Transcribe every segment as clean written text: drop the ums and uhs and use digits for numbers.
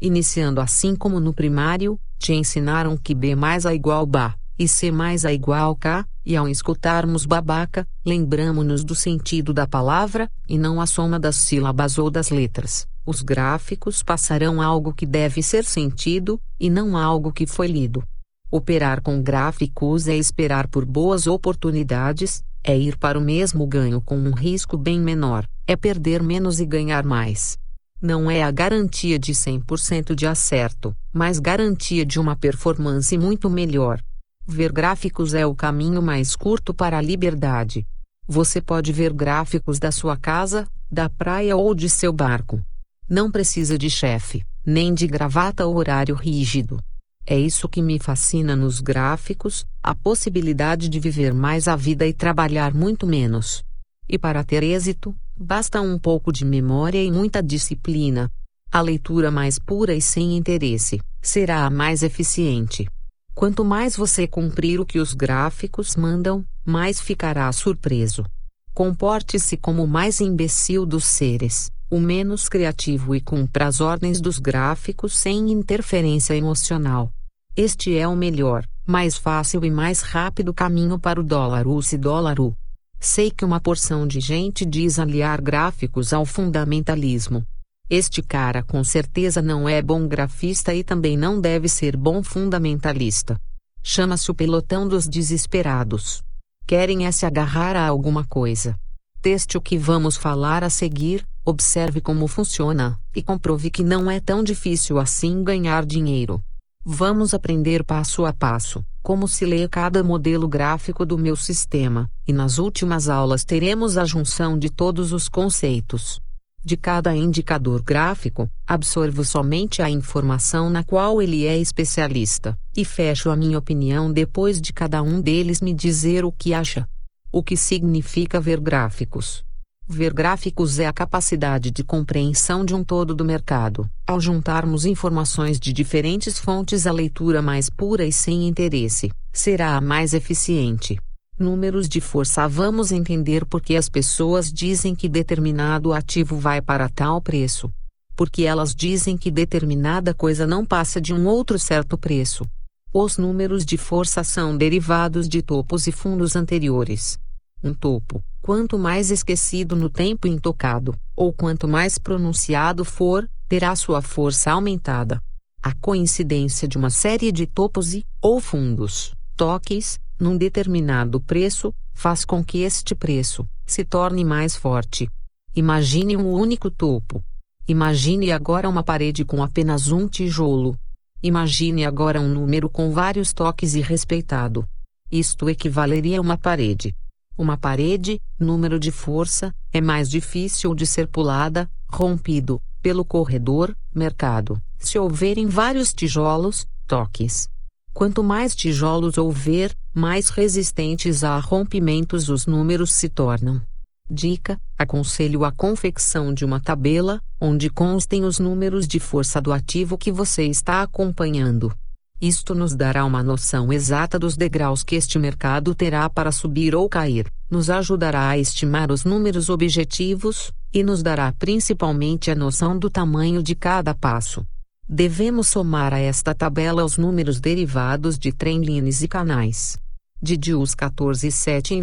Iniciando assim como no primário, te ensinaram que B mais A igual Ba, e C mais A igual K, e ao escutarmos babaca, lembramo-nos do sentido da palavra, e não a soma das sílabas ou das letras. Os gráficos passarão algo que deve ser sentido, e não algo que foi lido. Operar com gráficos é esperar por boas oportunidades, é ir para o mesmo ganho com um risco bem menor, é perder menos e ganhar mais. Não é a garantia de 100% de acerto, mas garantia de uma performance muito melhor. Ver gráficos é o caminho mais curto para a liberdade. Você pode ver gráficos da sua casa, da praia ou de seu barco. Não precisa de chefe, nem de gravata ou horário rígido. É isso que me fascina nos gráficos, a possibilidade de viver mais a vida e trabalhar muito menos. E para ter êxito, basta um pouco de memória e muita disciplina. A leitura mais pura e sem interesse será a mais eficiente. Quanto mais você cumprir o que os gráficos mandam, mais ficará surpreso. Comporte-se como o mais imbecil dos seres, o menos criativo, e cumpra as ordens dos gráficos sem interferência emocional. Este é o melhor, mais fácil e mais rápido caminho para o $U. Sei que uma porção de gente diz aliar gráficos ao fundamentalismo. Este cara com certeza não é bom grafista e também não deve ser bom fundamentalista. Chama-se o pelotão dos desesperados. Querem se agarrar a alguma coisa. Teste o que vamos falar a seguir, observe como funciona, e comprove que não é tão difícil assim ganhar dinheiro. Vamos aprender passo a passo como se lê cada modelo gráfico do meu sistema, e nas últimas aulas teremos a junção de todos os conceitos. De cada indicador gráfico, absorvo somente a informação na qual ele é especialista, e fecho a minha opinião depois de cada um deles me dizer o que acha. O que significa ver gráficos? Ver gráficos é a capacidade de compreensão de um todo do mercado. Ao juntarmos informações de diferentes fontes, a leitura mais pura e sem interesse será a mais eficiente. Números de força. Vamos entender por que as pessoas dizem que determinado ativo vai para tal preço. Porque elas dizem que determinada coisa não passa de um outro certo preço. Os números de força são derivados de topos e fundos anteriores. Um topo, quanto mais esquecido no tempo intocado, ou quanto mais pronunciado for, terá sua força aumentada. A coincidência de uma série de topos ou fundos, toques, num determinado preço, faz com que este preço se torne mais forte. Imagine um único topo. Imagine agora uma parede com apenas um tijolo. Imagine agora um número com vários toques e respeitado. Isto equivaleria a uma parede. Uma parede, número de força, é mais difícil de ser pulada, rompido, pelo corredor, mercado, se houverem vários tijolos, toques. Quanto mais tijolos houver, mais resistentes a rompimentos os números se tornam. Dica: aconselho a confecção de uma tabela, onde constem os números de força do ativo que você está acompanhando. Isto nos dará uma noção exata dos degraus que este mercado terá para subir ou cair, nos ajudará a estimar os números objetivos, e nos dará principalmente a noção do tamanho de cada passo. Devemos somar a esta tabela os números derivados de trendlines e canais. Didius 14:7.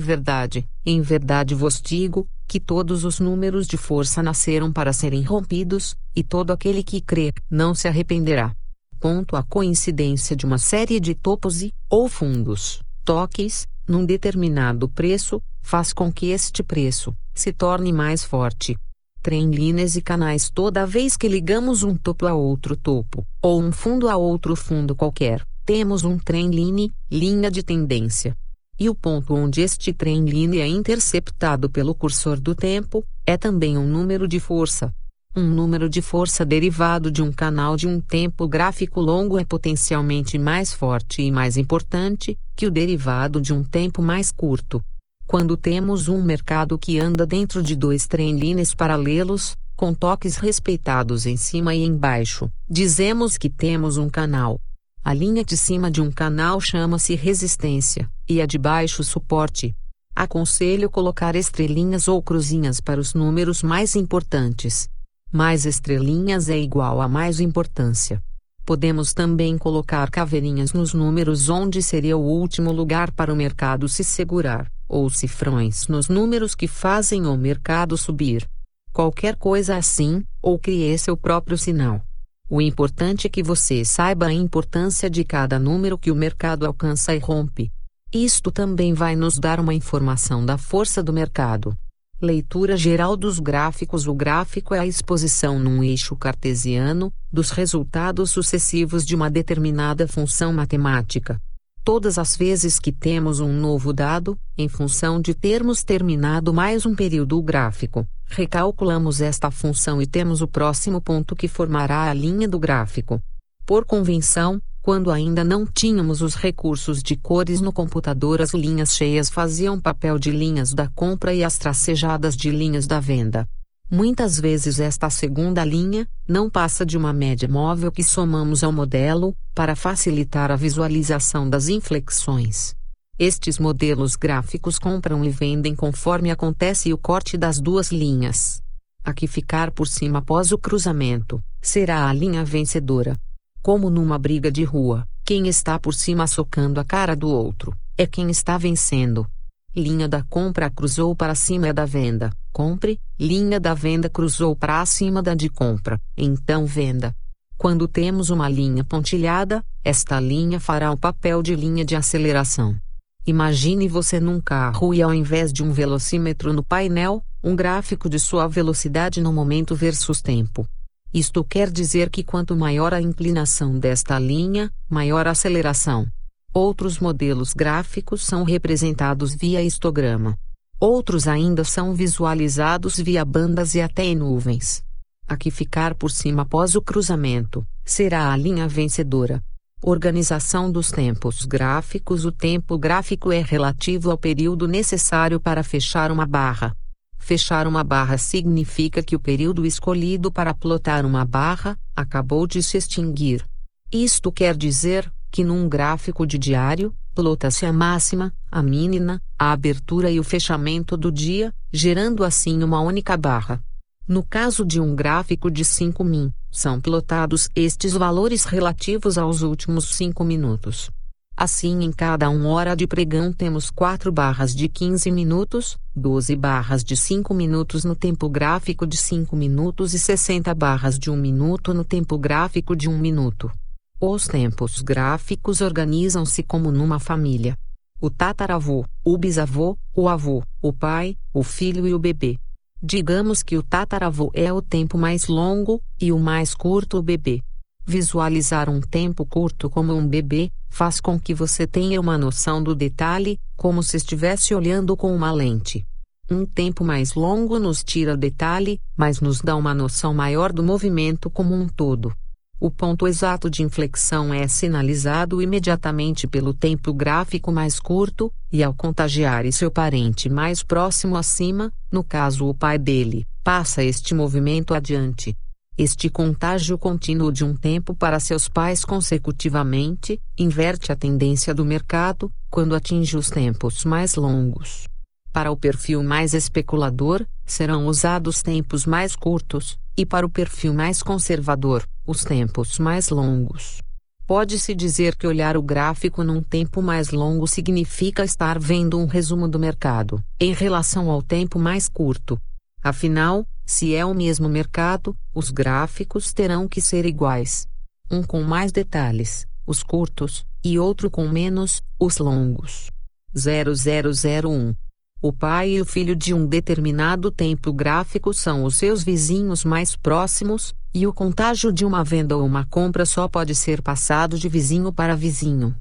Em verdade vos digo, que todos os números de força nasceram para serem rompidos, e todo aquele que crê, não se arrependerá. A coincidência de uma série de topos ou fundos, toques, num determinado preço, faz com que este preço se torne mais forte. Trendlines e canais. Toda vez que ligamos um topo a outro topo, ou um fundo a outro fundo qualquer, temos um trendline, linha de tendência. E o ponto onde este trendline é interceptado pelo cursor do tempo, é também um número de força. Um número de força derivado de um canal de um tempo gráfico longo é potencialmente mais forte e mais importante que o derivado de um tempo mais curto. Quando temos um mercado que anda dentro de dois trendlines paralelos, com toques respeitados em cima e embaixo, dizemos que temos um canal. A linha de cima de um canal chama-se resistência, e a de baixo suporte. Aconselho colocar estrelinhas ou cruzinhas para os números mais importantes. Mais estrelinhas é igual a mais importância. Podemos também colocar caveirinhas nos números onde seria o último lugar para o mercado se segurar, ou cifrões nos números que fazem o mercado subir. Qualquer coisa assim, ou crie seu próprio sinal. O importante é que você saiba a importância de cada número que o mercado alcança e rompe. Isto também vai nos dar uma informação da força do mercado. Leitura geral dos gráficos. O gráfico é a exposição num eixo cartesiano dos resultados sucessivos de uma determinada função matemática. Todas as vezes que temos um novo dado, em função de termos terminado mais um período gráfico, recalculamos esta função e temos o próximo ponto que formará a linha do gráfico. Por convenção, quando ainda não tínhamos os recursos de cores no computador, as linhas cheias faziam papel de linhas da compra e as tracejadas de linhas da venda. Muitas vezes esta segunda linha não passa de uma média móvel que somamos ao modelo, para facilitar a visualização das inflexões. Estes modelos gráficos compram e vendem conforme acontece o corte das duas linhas. A que ficar por cima após o cruzamento, será a linha vencedora. Como numa briga de rua, quem está por cima socando a cara do outro, é quem está vencendo. Linha da compra cruzou para cima é da venda, compre, linha da venda cruzou para cima da de compra, então venda. Quando temos uma linha pontilhada, esta linha fará o papel de linha de aceleração. Imagine você num carro e ao invés de um velocímetro no painel, um gráfico de sua velocidade no momento versus tempo. Isto quer dizer que quanto maior a inclinação desta linha, maior a aceleração. Outros modelos gráficos são representados via histograma. Outros ainda são visualizados via bandas e até em nuvens. A que ficar por cima após o cruzamento, será a linha vencedora. Organização dos tempos gráficos. O tempo gráfico é relativo ao período necessário para fechar uma barra. Fechar uma barra significa que o período escolhido para plotar uma barra acabou de se extinguir. Isto quer dizer que num gráfico de diário, plota-se a máxima, a mínima, a abertura e o fechamento do dia, gerando assim uma única barra. No caso de um gráfico de 5 min, são plotados estes valores relativos aos últimos 5 minutos. Assim, em cada 1 hora de pregão temos 4 barras de 15 minutos, 12 barras de 5 minutos no tempo gráfico de 5 minutos e 60 barras de 1 minuto no tempo gráfico de 1 minuto. Os tempos gráficos organizam-se como numa família. O tataravô, o bisavô, o avô, o pai, o filho e o bebê. Digamos que o tataravô é o tempo mais longo, e o mais curto o bebê. Visualizar um tempo curto como um bebê, faz com que você tenha uma noção do detalhe, como se estivesse olhando com uma lente. Um tempo mais longo nos tira detalhe, mas nos dá uma noção maior do movimento como um todo. O ponto exato de inflexão é sinalizado imediatamente pelo tempo gráfico mais curto, e ao contagiar seu parente mais próximo acima, no caso o pai dele, passa este movimento adiante. Este contágio contínuo de um tempo para seus pais consecutivamente, inverte a tendência do mercado, quando atinge os tempos mais longos. Para o perfil mais especulador, serão usados tempos mais curtos, e para o perfil mais conservador, os tempos mais longos. Pode-se dizer que olhar o gráfico num tempo mais longo significa estar vendo um resumo do mercado, em relação ao tempo mais curto. Afinal, se é o mesmo mercado, os gráficos terão que ser iguais. Um com mais detalhes, os curtos, e outro com menos, os longos. 0001. O pai e o filho de um determinado tempo gráfico são os seus vizinhos mais próximos, e o contágio de uma venda ou uma compra só pode ser passado de vizinho para vizinho.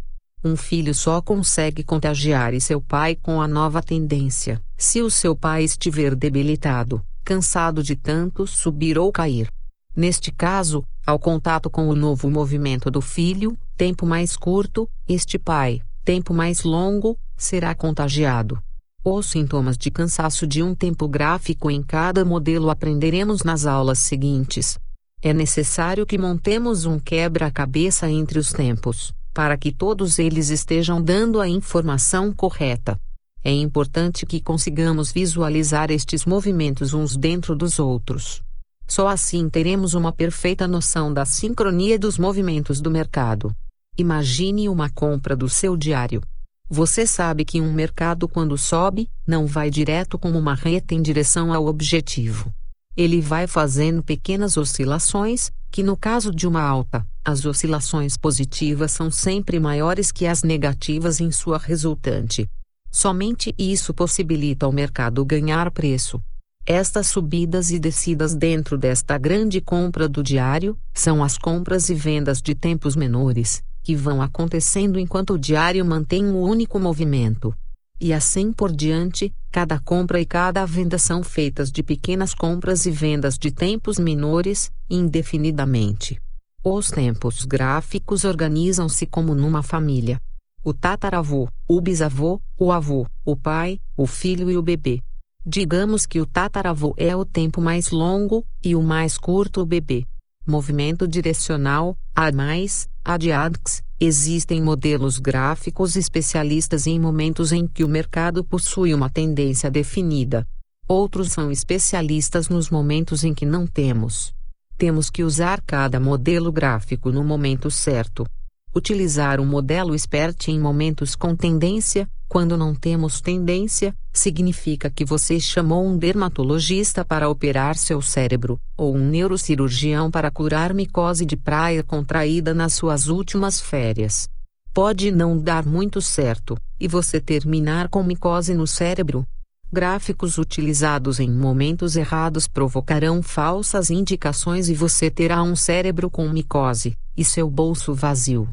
Um filho só consegue contagiar seu pai com a nova tendência, se o seu pai estiver debilitado, cansado de tanto subir ou cair. Neste caso, ao contato com o novo movimento do filho, tempo mais curto, este pai, tempo mais longo, será contagiado. Os sintomas de cansaço de um tempo gráfico em cada modelo aprenderemos nas aulas seguintes. É necessário que montemos um quebra-cabeça entre os tempos, para que todos eles estejam dando a informação correta. É importante que consigamos visualizar estes movimentos uns dentro dos outros. Só assim teremos uma perfeita noção da sincronia dos movimentos do mercado. Imagine uma compra do seu diário. Você sabe que um mercado, quando sobe, não vai direto como uma reta em direção ao objetivo. Ele vai fazendo pequenas oscilações, que no caso de uma alta, as oscilações positivas são sempre maiores que as negativas em sua resultante. Somente isso possibilita ao mercado ganhar preço. Estas subidas e descidas dentro desta grande compra do diário, são as compras e vendas de tempos menores, que vão acontecendo enquanto o diário mantém um único movimento. E assim por diante, cada compra e cada venda são feitas de pequenas compras e vendas de tempos menores, indefinidamente. Os tempos gráficos organizam-se como numa família. O tataravô, o bisavô, o avô, o pai, o filho e o bebê. Digamos que o tataravô é o tempo mais longo, e o mais curto o bebê. Movimento direcional, ADX. Existem modelos gráficos especialistas em momentos em que o mercado possui uma tendência definida. Outros são especialistas nos momentos em que não temos. Temos que usar cada modelo gráfico no momento certo. Utilizar um modelo expert em momentos com tendência, quando não temos tendência, significa que você chamou um dermatologista para operar seu cérebro, ou um neurocirurgião para curar micose de praia contraída nas suas últimas férias. Pode não dar muito certo, e você terminar com micose no cérebro. Gráficos utilizados em momentos errados provocarão falsas indicações e você terá um cérebro com micose, e seu bolso vazio.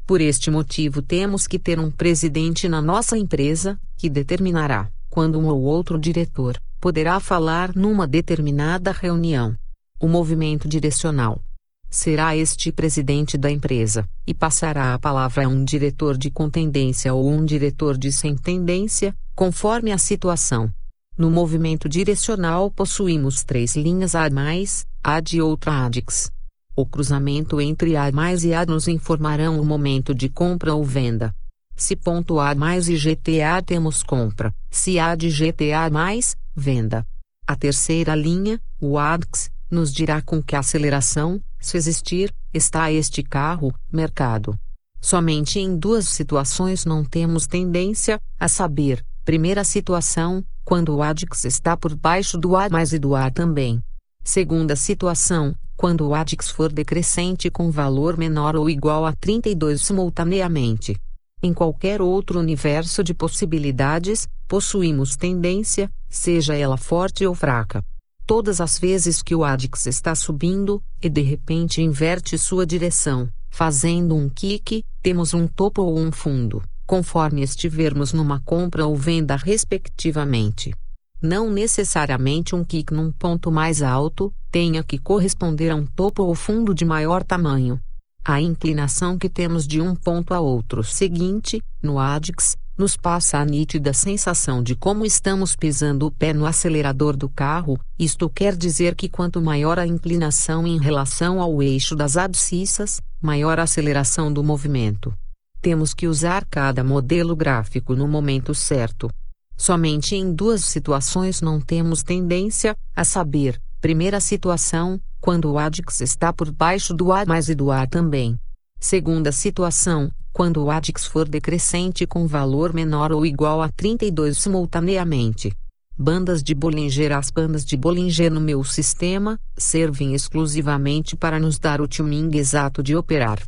Por este motivo temos que ter um presidente na nossa empresa, que determinará, quando um ou outro diretor, poderá falar numa determinada reunião. O movimento direcional. Será este presidente da empresa, e passará a palavra a um diretor de com tendência ou um diretor de sem tendência, conforme a situação. No movimento direcional possuímos 3 linhas AD e outra ADX. O cruzamento entre A+ e A nos informarão o momento de compra ou venda. Se ponto A+ e GTA temos compra, se AD e GTA+, venda. A terceira linha, o ADX, nos dirá com que aceleração, se existir, está este carro, mercado. Somente em 2 situações não temos tendência, a saber, primeira situação, quando o ADX está por baixo do A+ e do A também. Segunda situação, quando o ADX for decrescente com valor menor ou igual a 32 simultaneamente. Em qualquer outro universo de possibilidades, possuímos tendência, seja ela forte ou fraca. Todas as vezes que o ADX está subindo, e de repente inverte sua direção, fazendo um kick, temos um topo ou um fundo, conforme estivermos numa compra ou venda respectivamente. Não necessariamente um kick num ponto mais alto, tenha que corresponder a um topo ou fundo de maior tamanho. A inclinação que temos de um ponto a outro seguinte, no ADX, nos passa a nítida sensação de como estamos pisando o pé no acelerador do carro, isto quer dizer que quanto maior a inclinação em relação ao eixo das abscissas, maior a aceleração do movimento. Temos que usar cada modelo gráfico no momento certo. Somente em 2 situações não temos tendência, a saber, primeira situação, quando o ADX está por baixo do A+ e do A também. Segunda situação, quando o ADX for decrescente com valor menor ou igual a 32 simultaneamente. Bandas de Bollinger. As bandas de Bollinger no meu sistema, servem exclusivamente para nos dar o timing exato de operar.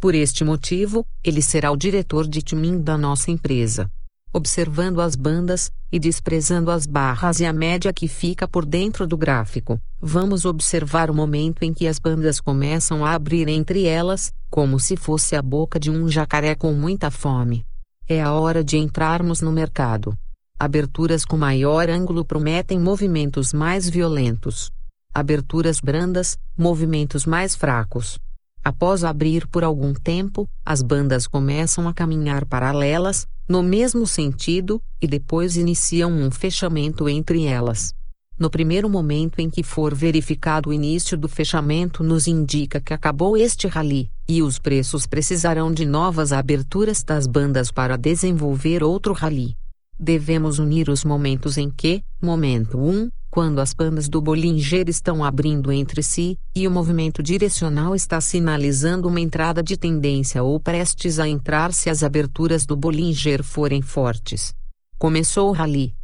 Por este motivo, ele será o diretor de timing da nossa empresa. Observando as bandas, e desprezando as barras e a média que fica por dentro do gráfico, vamos observar o momento em que as bandas começam a abrir entre elas, como se fosse a boca de um jacaré com muita fome. É a hora de entrarmos no mercado. Aberturas com maior ângulo prometem movimentos mais violentos. Aberturas brandas, movimentos mais fracos. Após abrir por algum tempo, as bandas começam a caminhar paralelas, no mesmo sentido, e depois iniciam um fechamento entre elas. No primeiro momento em que for verificado o início do fechamento nos indica que acabou este rally, e os preços precisarão de novas aberturas das bandas para desenvolver outro rally. Devemos unir os momentos em que, momento 1, Quando as bandas do Bollinger estão abrindo entre si, e o movimento direcional está sinalizando uma entrada de tendência ou prestes a entrar se as aberturas do Bollinger forem fortes. Começou o rally.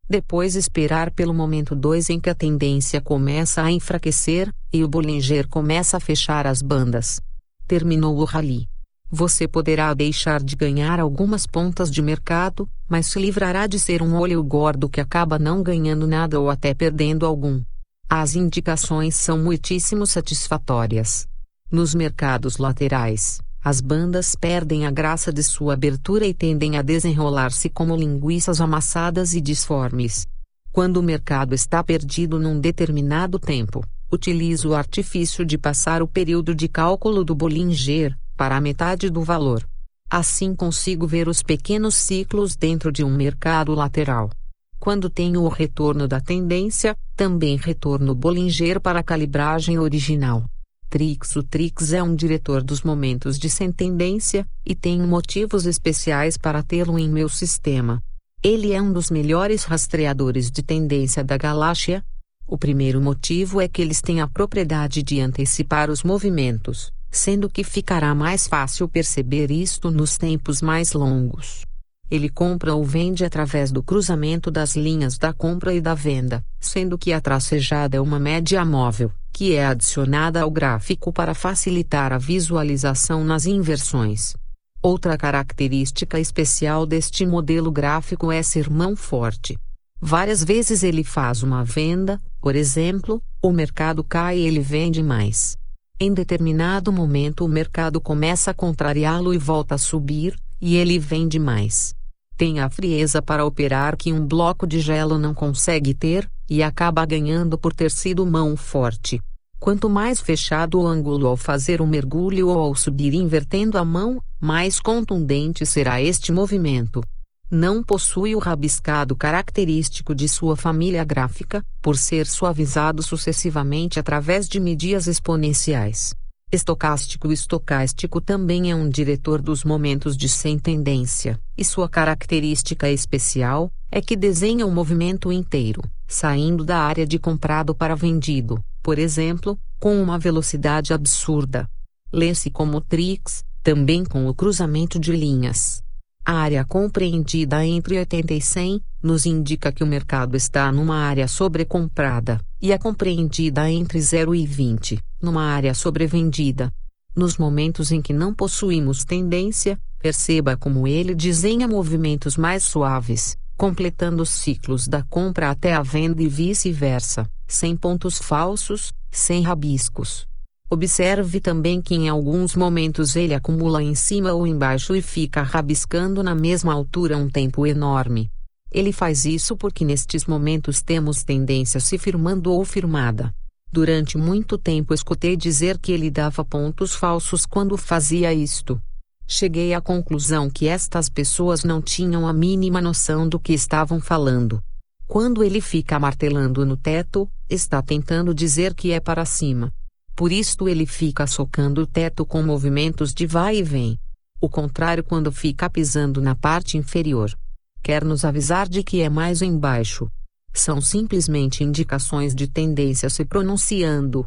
Depois esperar pelo momento 2 em que a tendência começa a enfraquecer, e o Bollinger começa a fechar as bandas. Terminou o rally. Você poderá deixar de ganhar algumas pontas de mercado, mas se livrará de ser um olho gordo que acaba não ganhando nada ou até perdendo algum. As indicações são muitíssimo satisfatórias. Nos mercados laterais, as bandas perdem a graça de sua abertura e tendem a desenrolar-se como linguiças amassadas e disformes. Quando o mercado está perdido num determinado tempo, utilizo o artifício de passar o período de cálculo do Bollinger para a metade do valor. Assim consigo ver os pequenos ciclos dentro de um mercado lateral. Quando tenho o retorno da tendência, também retorno Bollinger para a calibragem original. O Trix é um diretor dos momentos de sem tendência, e tenho motivos especiais para tê-lo em meu sistema. Ele é um dos melhores rastreadores de tendência da galáxia. O primeiro motivo é que eles têm a propriedade de antecipar os movimentos, sendo que ficará mais fácil perceber isto nos tempos mais longos. Ele compra ou vende através do cruzamento das linhas da compra e da venda, sendo que a tracejada é uma média móvel, que é adicionada ao gráfico para facilitar a visualização nas inversões. Outra característica especial deste modelo gráfico é ser mão forte. Várias vezes ele faz uma venda, por exemplo, o mercado cai e ele vende mais. Em determinado momento o mercado começa a contrariá-lo e volta a subir, e ele vende mais. Tem a frieza para operar que um bloco de gelo não consegue ter, e acaba ganhando por ter sido mão forte. Quanto mais fechado o ângulo ao fazer um mergulho ou ao subir invertendo a mão, mais contundente será este movimento. Não possui o rabiscado característico de sua família gráfica, por ser suavizado sucessivamente através de medidas exponenciais. Estocástico e estocástico também é um diretor dos momentos de sem tendência, e sua característica especial é que desenha o movimento inteiro, saindo da área de comprado para vendido, por exemplo, com uma velocidade absurda. Lê-se como Trix, também com o cruzamento de linhas. A área compreendida entre 80 e 100 nos indica que o mercado está numa área sobrecomprada, e a compreendida entre 0 e 20, numa área sobrevendida. Nos momentos em que não possuímos tendência, perceba como ele desenha movimentos mais suaves, completando os ciclos da compra até a venda e vice-versa, sem pontos falsos, sem rabiscos. Observe também que em alguns momentos ele acumula em cima ou embaixo e fica rabiscando na mesma altura um tempo enorme. Ele faz isso porque nestes momentos temos tendência se firmando ou firmada. Durante muito tempo escutei dizer que ele dava pontos falsos quando fazia isto. Cheguei à conclusão que estas pessoas não tinham a mínima noção do que estavam falando. Quando ele fica martelando no teto, está tentando dizer que é para cima. Por isto ele fica socando o teto com movimentos de vai e vem. O contrário quando fica pisando na parte inferior. Quer nos avisar de que é mais embaixo. São simplesmente indicações de tendência se pronunciando.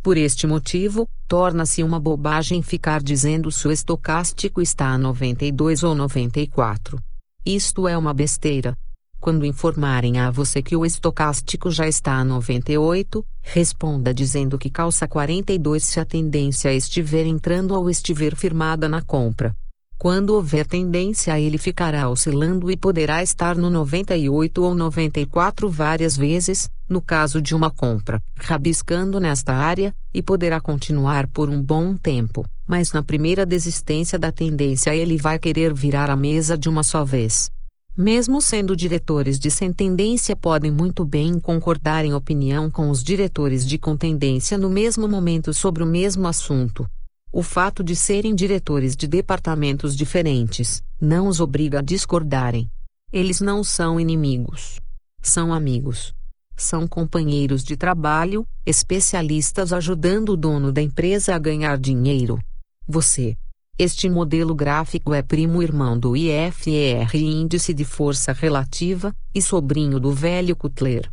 Por este motivo, torna-se uma bobagem ficar dizendo se o estocástico está a 92 ou 94. Isto é uma besteira. Quando informarem a você que o estocástico já está a 98, responda dizendo que calça 42 se a tendência estiver entrando ou estiver firmada na compra. Quando houver tendência ele ficará oscilando e poderá estar no 98 ou 94 várias vezes, no caso de uma compra, rabiscando nesta área, e poderá continuar por um bom tempo, mas na primeira desistência da tendência ele vai querer virar a mesa de uma só vez. Mesmo sendo diretores de sem tendência podem muito bem concordar em opinião com os diretores de com tendência no mesmo momento sobre o mesmo assunto. O fato de serem diretores de departamentos diferentes, não os obriga a discordarem. Eles não são inimigos. São amigos. São companheiros de trabalho, especialistas ajudando o dono da empresa a ganhar dinheiro. Este modelo gráfico é primo irmão do IFR Índice de Força Relativa, e sobrinho do velho Cutler.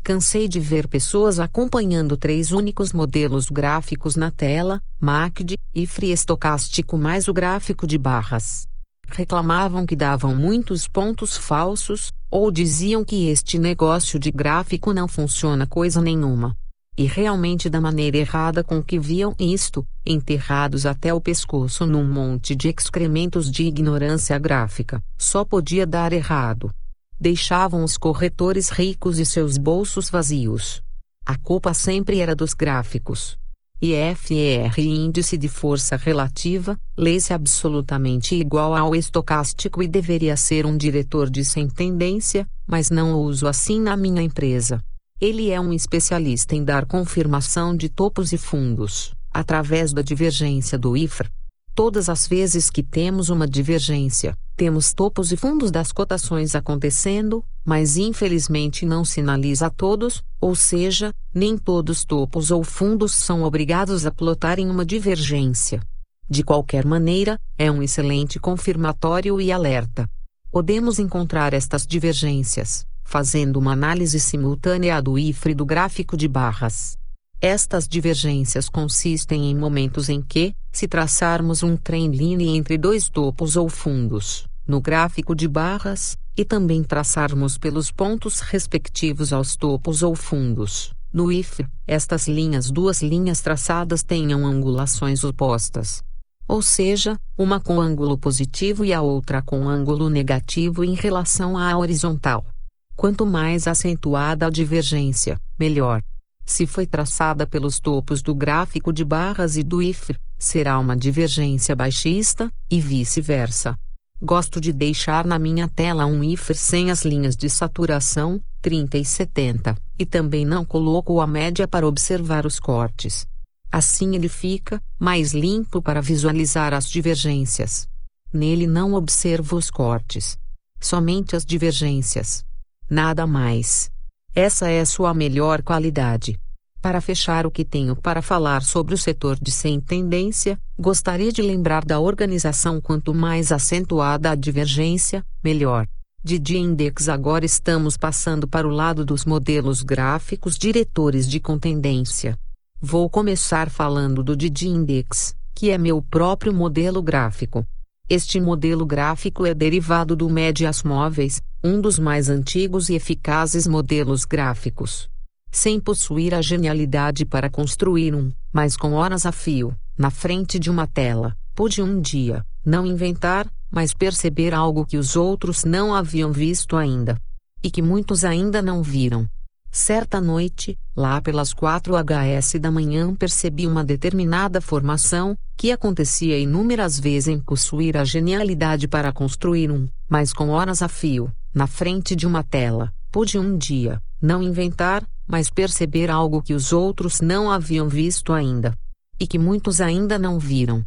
Cansei de ver pessoas acompanhando 3 únicos modelos gráficos na tela, MACD, IFR estocástico mais o gráfico de barras. Reclamavam que davam muitos pontos falsos, ou diziam que este negócio de gráfico não funciona coisa nenhuma. E realmente da maneira errada com que viam isto, enterrados até o pescoço num monte de excrementos de ignorância gráfica, só podia dar errado. Deixavam os corretores ricos e seus bolsos vazios. A culpa sempre era dos gráficos. IFR índice de força relativa, lê-se absolutamente igual ao estocástico e deveria ser um diretor de sem tendência, mas não o uso assim na minha empresa. Ele é um especialista em dar confirmação de topos e fundos, através da divergência do IFR. Todas as vezes que temos uma divergência, temos topos e fundos das cotações acontecendo, mas infelizmente não sinaliza a todos, ou seja, nem todos topos ou fundos são obrigados a plotarem uma divergência. De qualquer maneira, é um excelente confirmatório e alerta. Podemos encontrar estas divergências, fazendo uma análise simultânea do IFR e do gráfico de barras. Estas divergências consistem em momentos em que, se traçarmos um trend line entre 2 topos ou fundos, no gráfico de barras, e também traçarmos pelos pontos respectivos aos topos ou fundos, no IFR, estas duas linhas traçadas tenham angulações opostas. Ou seja, uma com ângulo positivo e a outra com ângulo negativo em relação à horizontal. Quanto mais acentuada a divergência, melhor. Se foi traçada pelos topos do gráfico de barras e do IFR, será uma divergência baixista, e vice-versa. Gosto de deixar na minha tela um IFR sem as linhas de saturação, 30 e 70, e também não coloco a média para observar os cortes. Assim ele fica mais limpo para visualizar as divergências. Nele não observo os cortes. Somente as divergências. Nada mais. Essa é sua melhor qualidade. Para fechar o que tenho para falar sobre o setor de sem tendência, gostaria de lembrar da organização: quanto mais acentuada a divergência, melhor. De D-Index agora estamos passando para o lado dos modelos gráficos diretores de contendência. Vou começar falando do D-Index, que é meu próprio modelo gráfico. Este modelo gráfico é derivado do Médias Móveis, um dos mais antigos e eficazes modelos gráficos. Sem possuir a genialidade para construir mas com horas a fio, na frente de uma tela, pude um dia, não inventar, mas perceber algo que os outros não haviam visto ainda. E que muitos ainda não viram. Certa noite, lá pelas 4h da manhã, percebi uma determinada formação, que acontecia inúmeras vezes em possuir a genialidade para construir mas com horas a fio, na frente de uma tela. Pude um dia, não inventar, mas perceber algo que os outros não haviam visto ainda. E que muitos ainda não viram.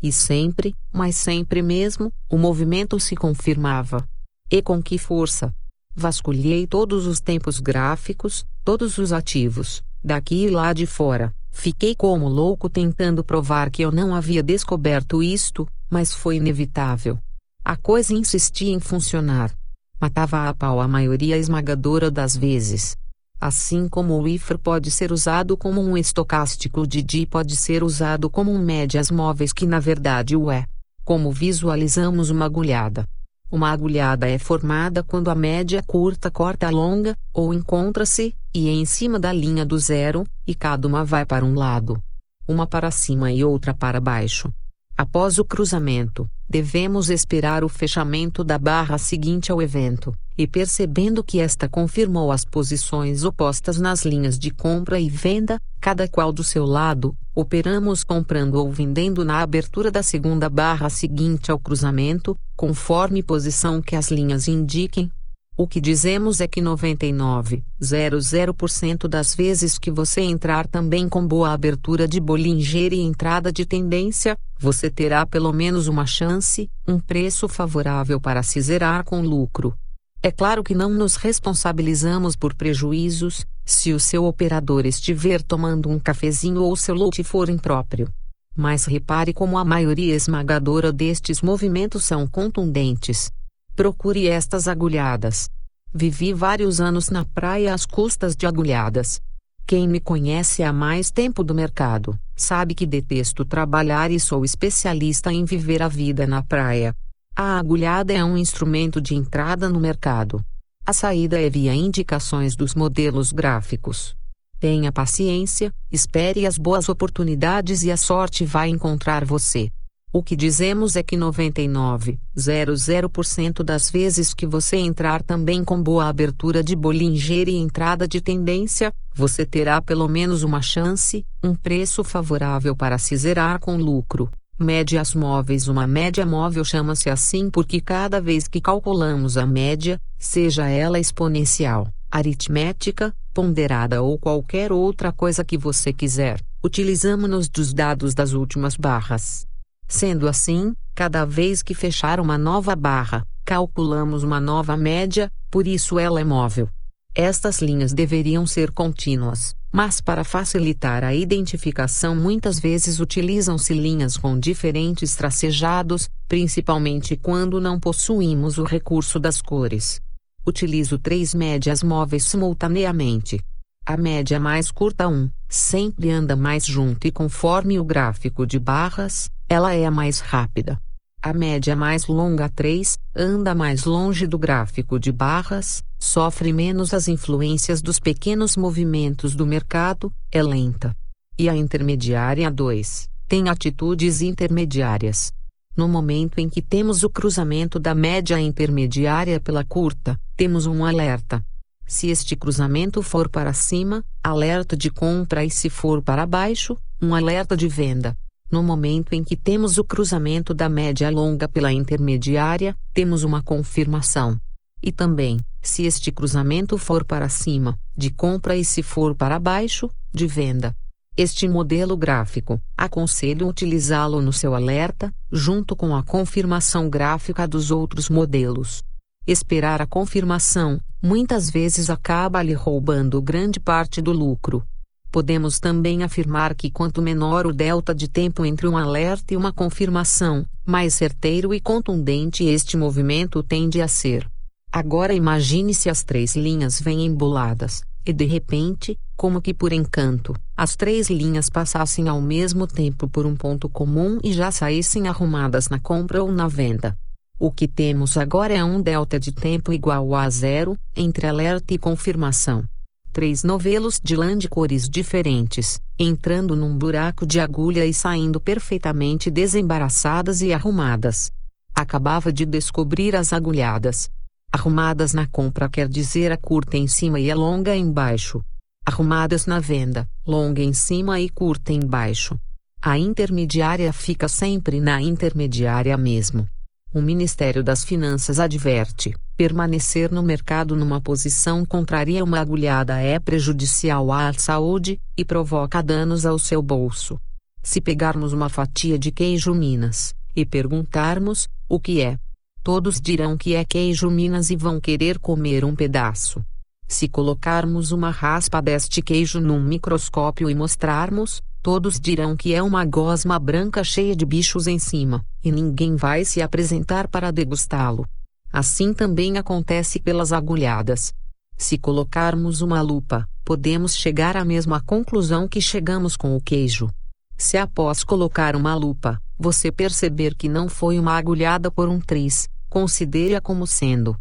E sempre, mas sempre mesmo, o movimento se confirmava. E com que força! Vasculhei todos os tempos gráficos, todos os ativos, daqui e lá de fora. Fiquei como louco tentando provar que eu não havia descoberto isto, mas foi inevitável. A coisa insistia em funcionar. Matava a pau a maioria esmagadora das vezes. Assim como o IFR pode ser usado como um estocástico, o DD pode ser usado como um médias móveis, que na verdade o é. Como visualizamos uma agulhada? Uma agulhada é formada quando a média curta corta a longa, ou encontra-se, e é em cima da linha do zero, e cada uma vai para um lado. Uma para cima e outra para baixo. Após o cruzamento, devemos esperar o fechamento da barra seguinte ao evento, e percebendo que esta confirmou as posições opostas nas linhas de compra e venda, cada qual do seu lado, operamos comprando ou vendendo na abertura da segunda barra seguinte ao cruzamento, conforme posição que as linhas indiquem. O que dizemos é que 99,00% das vezes que você entrar também com boa abertura de Bollinger e entrada de tendência, você terá pelo menos uma chance, um preço favorável para se zerar com lucro. É claro que não nos responsabilizamos por prejuízos, se o seu operador estiver tomando um cafezinho ou seu lote for impróprio. Mas repare como a maioria esmagadora destes movimentos são contundentes. Procure estas agulhadas. Vivi vários anos na praia às custas de agulhadas. Quem me conhece há mais tempo do mercado, sabe que detesto trabalhar e sou especialista em viver a vida na praia. A agulhada é um instrumento de entrada no mercado. A saída é via indicações dos modelos gráficos. Tenha paciência, espere as boas oportunidades e a sorte vai encontrar você. O que dizemos é que 99,00% das vezes que você entrar também com boa abertura de Bollinger e entrada de tendência, você terá pelo menos uma chance, um preço favorável para se zerar com lucro. Médias móveis. Uma média móvel chama-se assim porque cada vez que calculamos a média, seja ela exponencial, aritmética, ponderada ou qualquer outra coisa que você quiser, utilizamos-nos dos dados das últimas barras. Sendo assim, cada vez que fechar uma nova barra, calculamos uma nova média, por isso ela é móvel. Estas linhas deveriam ser contínuas, mas para facilitar a identificação muitas vezes utilizam-se linhas com diferentes tracejados, principalmente quando não possuímos o recurso das cores. Utilizo 3 médias móveis simultaneamente. A média mais curta 1, sempre anda mais junto e conforme o gráfico de barras, ela é a mais rápida. A média mais longa 3, anda mais longe do gráfico de barras, sofre menos as influências dos pequenos movimentos do mercado, é lenta. E a intermediária 2, tem atitudes intermediárias. No momento em que temos o cruzamento da média intermediária pela curta, temos um alerta. Se este cruzamento for para cima, alerta de compra, e se for para baixo, um alerta de venda. No momento em que temos o cruzamento da média longa pela intermediária, temos uma confirmação. E também, se este cruzamento for para cima, de compra, e se for para baixo, de venda. Este modelo gráfico, aconselho utilizá-lo no seu alerta, junto com a confirmação gráfica dos outros modelos. Esperar a confirmação, muitas vezes acaba lhe roubando grande parte do lucro. Podemos também afirmar que quanto menor o delta de tempo entre um alerta e uma confirmação, mais certeiro e contundente este movimento tende a ser. Agora imagine se as 3 linhas vêm emboladas, e de repente, como que por encanto, as 3 linhas passassem ao mesmo tempo por um ponto comum e já saíssem arrumadas na compra ou na venda. O que temos agora é um delta de tempo igual a 0, entre alerta e confirmação. 3 novelos de lã de cores diferentes, entrando num buraco de agulha e saindo perfeitamente desembaraçadas e arrumadas. Acabava de descobrir as agulhadas. Arrumadas na compra quer dizer a curta em cima e a longa embaixo. Arrumadas na venda, longa em cima e curta embaixo. A intermediária fica sempre na intermediária mesmo. O Ministério das Finanças adverte: permanecer no mercado numa posição contrária a uma agulhada é prejudicial à saúde, e provoca danos ao seu bolso. Se pegarmos uma fatia de queijo Minas, e perguntarmos, o que é? Todos dirão que é queijo Minas e vão querer comer um pedaço. Se colocarmos uma raspa deste queijo num microscópio e mostrarmos, todos dirão que é uma gosma branca cheia de bichos em cima, e ninguém vai se apresentar para degustá-lo. Assim também acontece pelas agulhadas. Se colocarmos uma lupa, podemos chegar à mesma conclusão que chegamos com o queijo. Se após colocar uma lupa, você perceber que não foi uma agulhada por um triz, considere-a como sendo.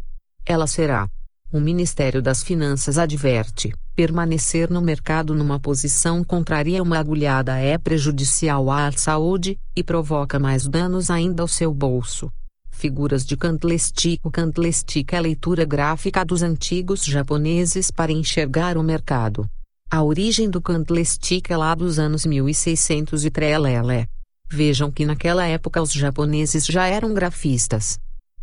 Ela será. O Ministério das Finanças adverte: permanecer no mercado numa posição contrária a uma agulhada é prejudicial à saúde, e provoca mais danos ainda ao seu bolso. Figuras de Candlestick. O Candlestick é a leitura gráfica dos antigos japoneses para enxergar o mercado. A origem do Candlestick é lá dos anos 1600 e trelelé. Vejam que naquela época os japoneses já eram grafistas.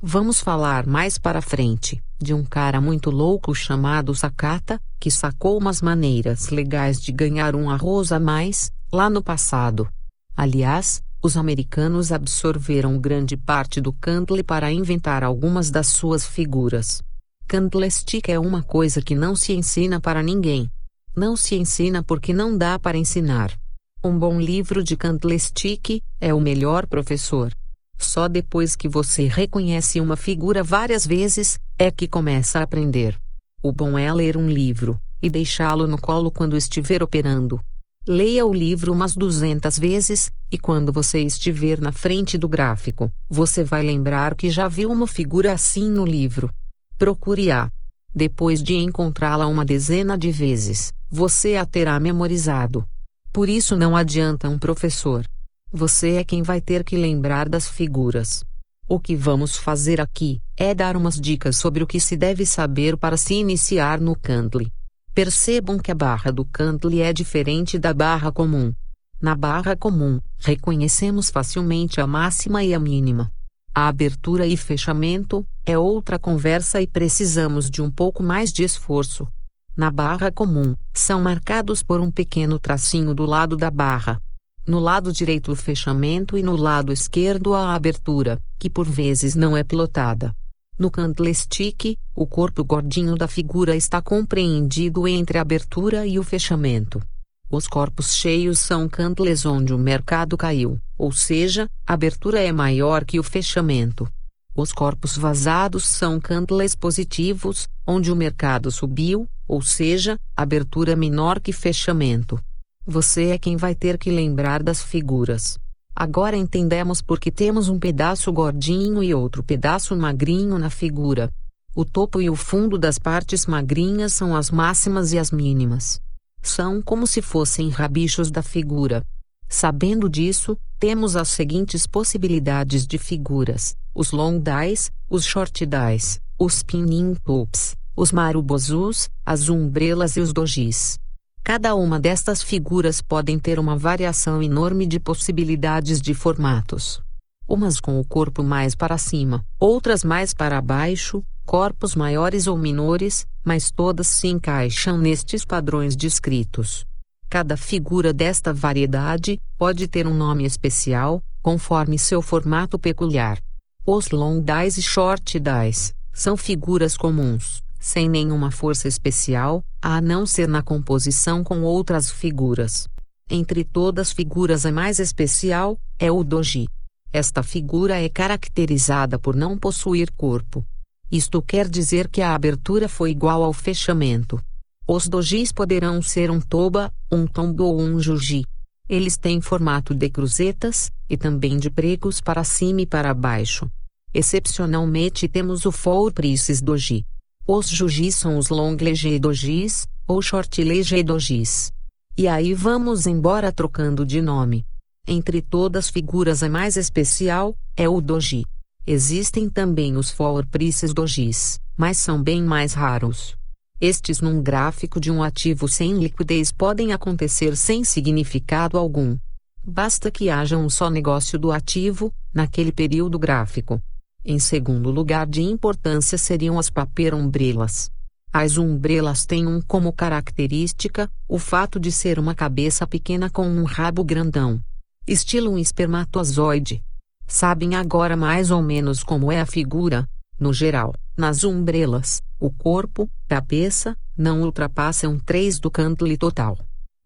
Vamos falar mais para frente, de um cara muito louco chamado Sakata, que sacou umas maneiras legais de ganhar um arroz a mais, lá no passado. Aliás, os americanos absorveram grande parte do Candle para inventar algumas das suas figuras. Candlestick é uma coisa que não se ensina para ninguém. Não se ensina porque não dá para ensinar. Um bom livro de Candlestick é o melhor professor. Só depois que você reconhece uma figura várias vezes, é que começa a aprender. O bom é ler um livro, e deixá-lo no colo quando estiver operando. Leia o livro umas 200 vezes, e quando você estiver na frente do gráfico, você vai lembrar que já viu uma figura assim no livro. Procure-a. Depois de encontrá-la uma dezena de vezes, você a terá memorizado. Por isso não adianta um professor. Você é quem vai ter que lembrar das figuras. O que vamos fazer aqui é dar umas dicas sobre o que se deve saber para se iniciar no Candle. Percebam que a barra do Candle é diferente da barra comum. Na barra comum, reconhecemos facilmente a máxima e a mínima. A abertura e fechamento é outra conversa e precisamos de um pouco mais de esforço. Na barra comum, são marcados por um pequeno tracinho do lado da barra. No lado direito o fechamento e no lado esquerdo a abertura, que por vezes não é plotada. No candlestick, o corpo gordinho da figura está compreendido entre a abertura e o fechamento. Os corpos cheios são candles onde o mercado caiu, ou seja, a abertura é maior que o fechamento. Os corpos vazados são candles positivos, onde o mercado subiu, ou seja, abertura menor que fechamento. Você é quem vai ter que lembrar das figuras. Agora entendemos por que temos um pedaço gordinho e outro pedaço magrinho na figura. O topo e o fundo das partes magrinhas são as máximas e as mínimas. São como se fossem rabichos da figura. Sabendo disso, temos as seguintes possibilidades de figuras: os long dies, os short dies, os spinning tops, os marubozus, as umbrelas e os dojis. Cada uma destas figuras podem ter uma variação enorme de possibilidades de formatos. Umas com o corpo mais para cima, outras mais para baixo, corpos maiores ou menores, mas todas se encaixam nestes padrões descritos. Cada figura desta variedade pode ter um nome especial, conforme seu formato peculiar. Os long dies e short dies são figuras comuns, sem nenhuma força especial, a não ser na composição com outras figuras. Entre todas as figuras a mais especial é o doji. Esta figura é caracterizada por não possuir corpo. Isto quer dizer que a abertura foi igual ao fechamento. Os dojis poderão ser um toba, um tombo ou um juji. Eles têm formato de cruzetas, e também de pregos para cima e para baixo. Excepcionalmente temos o four pieces doji. Os jujis são os long legé dojis, ou short legé dojis. E aí vamos embora trocando de nome. Entre todas as figuras a mais especial é o doji. Existem também os four pieces dojis, mas são bem mais raros. Estes num gráfico de um ativo sem liquidez podem acontecer sem significado algum. Basta que haja um só negócio do ativo, naquele período gráfico. Em segundo lugar de importância seriam as paper umbrelas. As umbrelas têm como característica o fato de ser uma cabeça pequena com um rabo grandão. Estilo um espermatozoide. Sabem agora mais ou menos como é a figura? No geral, nas umbrelas, o corpo, cabeça, não ultrapassa 1/3 do candle total.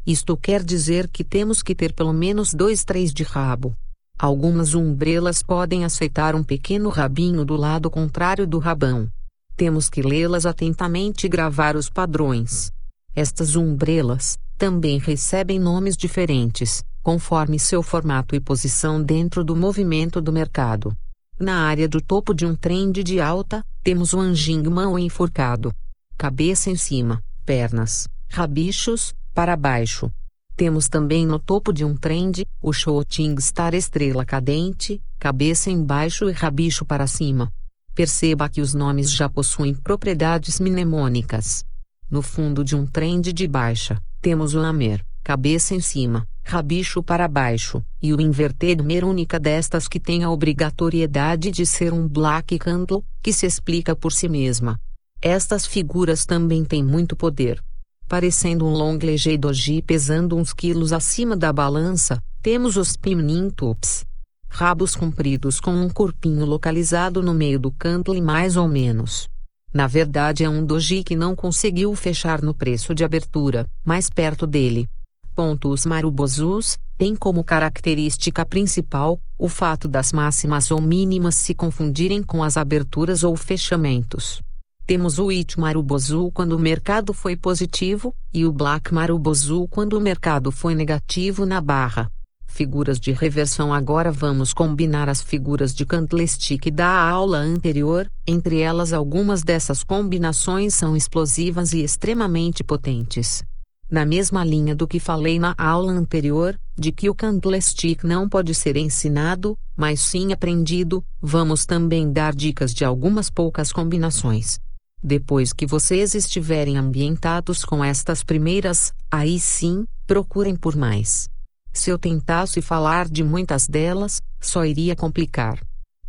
Isto quer dizer que temos que ter pelo menos 2/3 de rabo. Algumas umbrelas podem aceitar um pequeno rabinho do lado contrário do rabão. Temos que lê-las atentamente e gravar os padrões. Estas umbrelas também recebem nomes diferentes, conforme seu formato e posição dentro do movimento do mercado. Na área do topo de um trend de alta, temos o anjing mão enforcado. Cabeça em cima, pernas, rabichos, para baixo. Temos também no topo de um trend, o shooting star estrela cadente, cabeça embaixo e rabicho para cima. Perceba que os nomes já possuem propriedades mnemônicas. No fundo de um trend de baixa, temos o lamer, cabeça em cima, rabicho para baixo, e o inverted mer única destas que tem a obrigatoriedade de ser um black candle, que se explica por si mesma. Estas figuras também têm muito poder. Parecendo um long legé doji pesando uns quilos acima da balança, temos os spinning tops. Rabos compridos com um corpinho localizado no meio do candle mais ou menos. Na verdade é um doji que não conseguiu fechar no preço de abertura, mais perto dele. Os marubozus têm como característica principal o fato das máximas ou mínimas se confundirem com as aberturas ou fechamentos. Temos o White Marubozu quando o mercado foi positivo, e o Black Marubozu quando o mercado foi negativo na barra. Figuras de reversão. Agora vamos combinar as figuras de candlestick da aula anterior, entre elas algumas dessas combinações são explosivas e extremamente potentes. Na mesma linha do que falei na aula anterior, de que o candlestick não pode ser ensinado, mas sim aprendido, vamos também dar dicas de algumas poucas combinações. Depois que vocês estiverem ambientados com estas primeiras, aí sim, procurem por mais. Se eu tentasse falar de muitas delas, só iria complicar.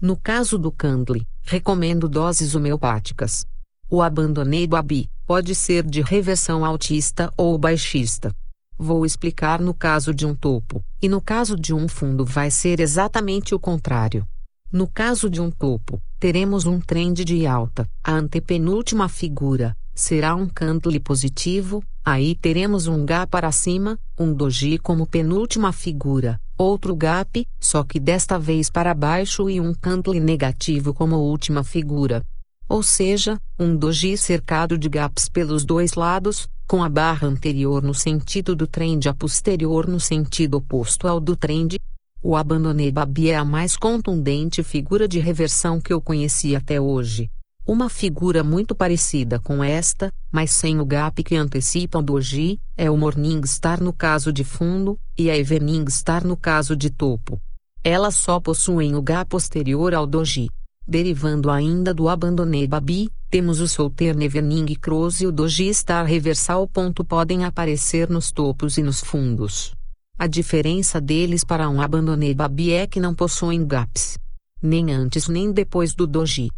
No caso do candle, recomendo doses homeopáticas. O Abandoned Babi pode ser de reversão altista ou baixista. Vou explicar no caso de um topo, e no caso de um fundo vai ser exatamente o contrário. No caso de um topo, teremos um trend de alta. A antepenúltima figura será um candle positivo, aí teremos um gap para cima, um doji como penúltima figura, outro gap, só que desta vez para baixo e um candle negativo como última figura. Ou seja, um doji cercado de gaps pelos dois lados, com a barra anterior no sentido do trend e a posterior no sentido oposto ao do trend. O Abandoned Babi é a mais contundente figura de reversão que eu conheci até hoje. Uma figura muito parecida com esta, mas sem o gap que antecipa o doji, é o Morningstar no caso de fundo, e a Evening Star no caso de topo. Elas só possuem o gap posterior ao doji. Derivando ainda do Abandoned Babi, temos o Southern Evening Cross e o Doji Star Reversal. Podem aparecer nos topos e nos fundos. A diferença deles para um Abandoned Babi é que não possuem gaps. Nem antes nem depois do doji.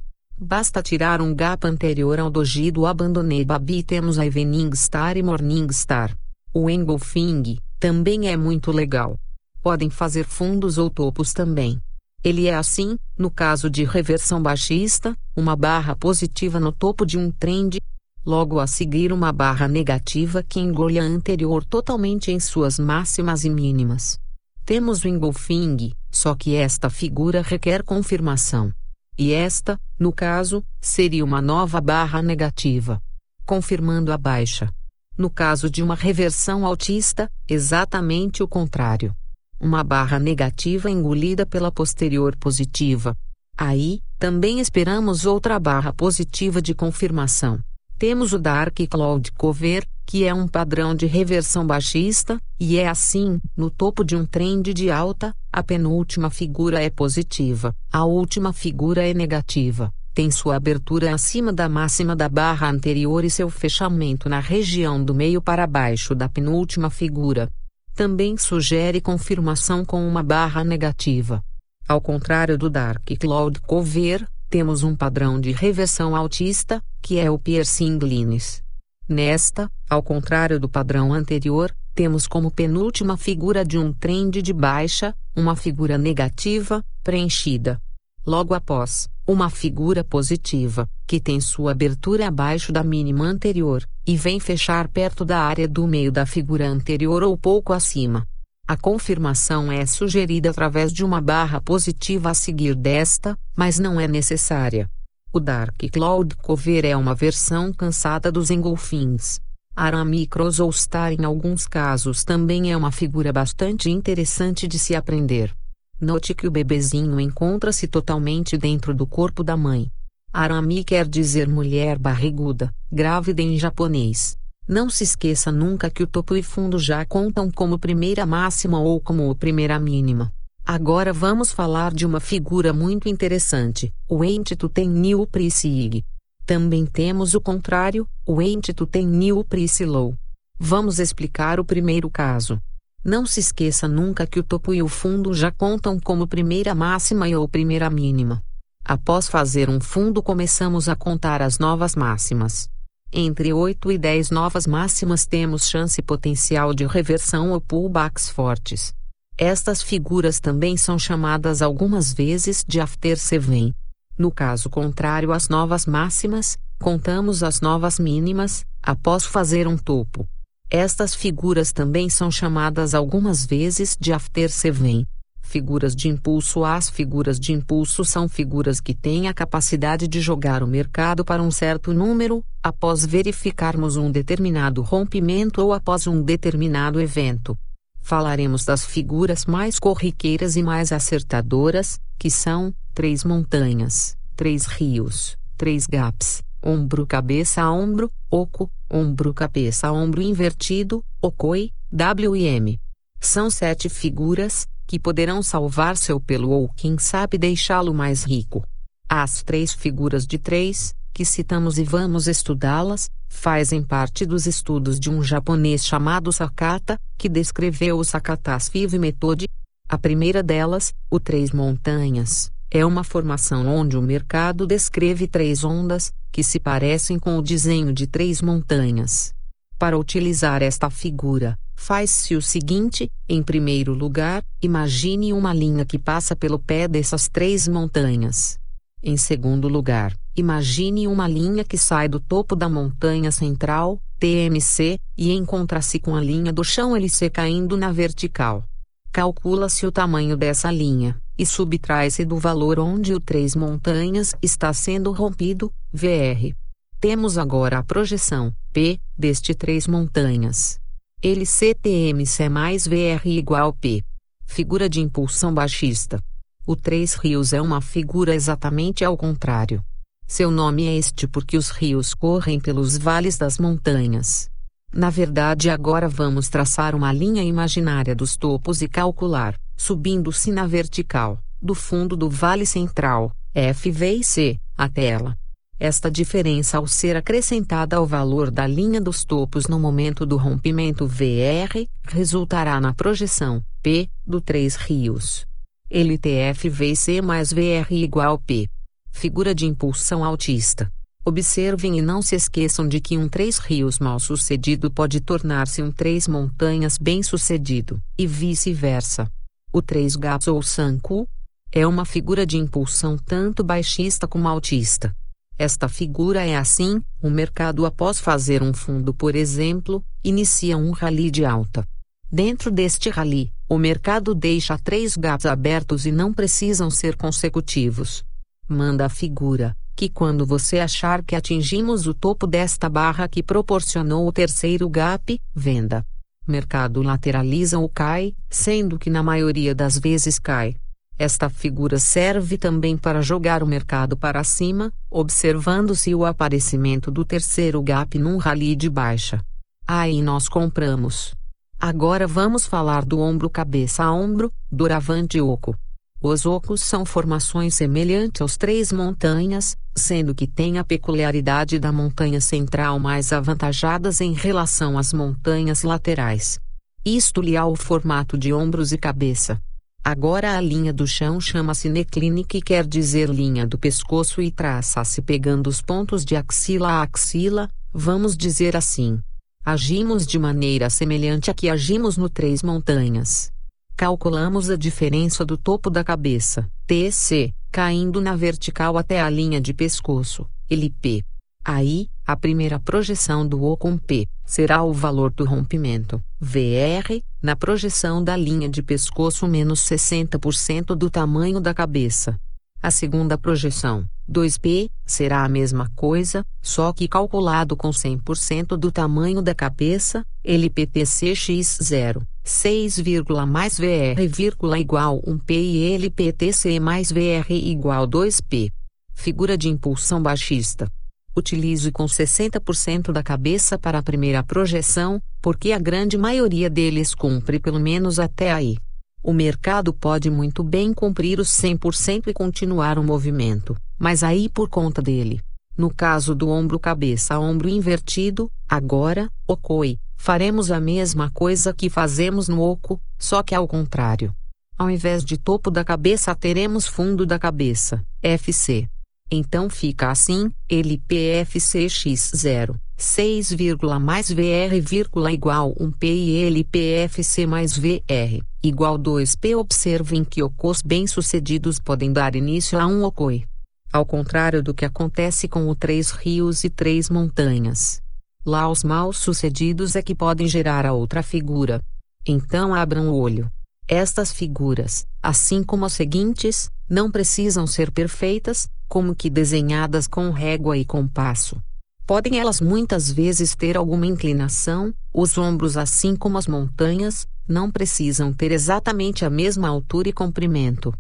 Basta tirar um gap anterior ao doji do Abandoned Babi e temos a Evening Star e Morning Star. O Engulfing também é muito legal. Podem fazer fundos ou topos também. Ele é assim, no caso de reversão baixista, uma barra positiva no topo de um trend, logo a seguir uma barra negativa que engole a anterior totalmente em suas máximas e mínimas. Temos o engulfing, só que esta figura requer confirmação. E esta, no caso, seria uma nova barra negativa, confirmando a baixa. No caso de uma reversão altista, exatamente o contrário. Uma barra negativa engolida pela posterior positiva. Aí, também esperamos outra barra positiva de confirmação. Temos o Dark Cloud Cover, que é um padrão de reversão baixista, e é assim, no topo de um trend de alta, a penúltima figura é positiva, a última figura é negativa, tem sua abertura acima da máxima da barra anterior e seu fechamento na região do meio para baixo da penúltima figura. Também sugere confirmação com uma barra negativa. Ao contrário do Dark Cloud Cover, temos um padrão de reversão altista, que é o Piercing Lines. Nesta, ao contrário do padrão anterior, temos como penúltima figura de um trend de baixa, uma figura negativa, preenchida. Logo após, uma figura positiva, que tem sua abertura abaixo da mínima anterior, e vem fechar perto da área do meio da figura anterior ou pouco acima. A confirmação é sugerida através de uma barra positiva a seguir desta, mas não é necessária. O Dark Cloud Cover é uma versão cansada dos engulfings. Aramicros ou Star em alguns casos também é uma figura bastante interessante de se aprender. Note que o bebezinho encontra-se totalmente dentro do corpo da mãe. Arami quer dizer mulher barriguda, grávida em japonês. Não se esqueça nunca que o topo e fundo já contam como primeira máxima ou como primeira mínima. Agora vamos falar de uma figura muito interessante, o Entity Ten New Price. Também temos o contrário, o Entity Ten New Price Low. Vamos explicar o primeiro caso. Não se esqueça nunca que o topo e o fundo já contam como primeira máxima e ou primeira mínima. Após fazer um fundo começamos a contar as novas máximas. Entre 8 e 10 novas máximas temos chance potencial de reversão ou pullbacks fortes. Estas figuras também são chamadas algumas vezes de After Seven. No caso contrário às novas máximas, contamos as novas mínimas, após fazer um topo. Estas figuras também são chamadas algumas vezes de After Seven. Figuras de impulso. As figuras de impulso são figuras que têm a capacidade de jogar o mercado para um certo número, após verificarmos um determinado rompimento ou após um determinado evento. Falaremos das figuras mais corriqueiras e mais acertadoras, que são 3 montanhas, 3 rios, 3 gaps, ombro cabeça ombro, oco, ombro cabeça ombro invertido, okoi, WM. São 7 figuras, que poderão salvar seu pelo ou quem sabe deixá-lo mais rico. As 3 figuras de 3, que citamos e vamos estudá-las, fazem parte dos estudos de um japonês chamado Sakata, que descreveu o Sakata's Five Method. A primeira delas, o 3 montanhas, é uma formação onde o mercado descreve 3 ondas, que se parecem com o desenho de 3 montanhas. Para utilizar esta figura, faz-se o seguinte: em primeiro lugar, imagine uma linha que passa pelo pé dessas 3 montanhas. Em segundo lugar, imagine uma linha que sai do topo da montanha central, TMC, e encontra-se com a linha do chão LC caindo na vertical. Calcula-se o tamanho dessa linha, e subtrai-se do valor onde o 3 montanhas está sendo rompido, VR. Temos agora a projeção, P, deste 3 montanhas. LCTMC mais VR igual P. Figura de impulsão baixista. O 3 rios é uma figura exatamente ao contrário. Seu nome é este porque os rios correm pelos vales das montanhas. Na verdade, agora vamos traçar uma linha imaginária dos topos e calcular, subindo-se na vertical, do fundo do vale central, F, V e C, até ela. Esta diferença ao ser acrescentada ao valor da linha dos topos no momento do rompimento VR, resultará na projeção, P, do 3 rios. LTF VC mais VR igual P. Figura de impulsão altista. Observem e não se esqueçam de que um 3 rios mal sucedido pode tornar-se um 3 montanhas bem sucedido, e vice-versa. O 3 gaps ou Sanku é uma figura de impulsão tanto baixista como altista. Esta figura é assim: o mercado após fazer um fundo, por exemplo, inicia um rally de alta. Dentro deste rally, o mercado deixa 3 gaps abertos e não precisam ser consecutivos. Manda a figura, que quando você achar que atingimos o topo desta barra que proporcionou o terceiro gap, venda. Mercado lateraliza ou cai, sendo que na maioria das vezes cai. Esta figura serve também para jogar o mercado para cima, observando-se o aparecimento do terceiro gap num rally de baixa. Aí nós compramos. Agora vamos falar do ombro cabeça a ombro, doravante oco. Os ocos são formações semelhantes aos 3 montanhas, sendo que têm a peculiaridade da montanha central mais avantajadas em relação às montanhas laterais. Isto lhe dá o formato de ombros e cabeça. Agora a linha do chão chama-se neckline, que quer dizer linha do pescoço, e traça-se pegando os pontos de axila a axila, vamos dizer assim. Agimos de maneira semelhante a que agimos no 3 montanhas. Calculamos a diferença do topo da cabeça, TC, caindo na vertical até a linha de pescoço, LP. Aí, a primeira projeção do O com P, será o valor do rompimento, VR, na projeção da linha de pescoço menos 60% do tamanho da cabeça. A segunda projeção, 2P, será a mesma coisa, só que calculado com 100% do tamanho da cabeça, LPTCX0, 6, mais VR, igual 1P e LPTC mais VR igual 2P. Figura de impulsão baixista. Utilize com 60% da cabeça para a primeira projeção, porque a grande maioria deles cumpre pelo menos até aí. O mercado pode muito bem cumprir os 100% e continuar o movimento, mas aí por conta dele. No caso do ombro cabeça a ombro invertido, agora, okoi, faremos a mesma coisa que fazemos no oco, só que ao contrário. Ao invés de topo da cabeça teremos fundo da cabeça, FC. Então fica assim, LPFCX0, 6, mais VR, igual 1P e LPFC mais VR, igual 2P. Observem que ocos bem-sucedidos podem dar início a um okoi. Ao contrário do que acontece com o 3 rios e 3 montanhas. Lá os mal-sucedidos é que podem gerar a outra figura. Então abram o olho. Estas figuras, assim como as seguintes, não precisam ser perfeitas, como que desenhadas com régua e compasso. Podem elas muitas vezes ter alguma inclinação, os ombros assim como as montanhas, não precisam ter exatamente a mesma altura e comprimento.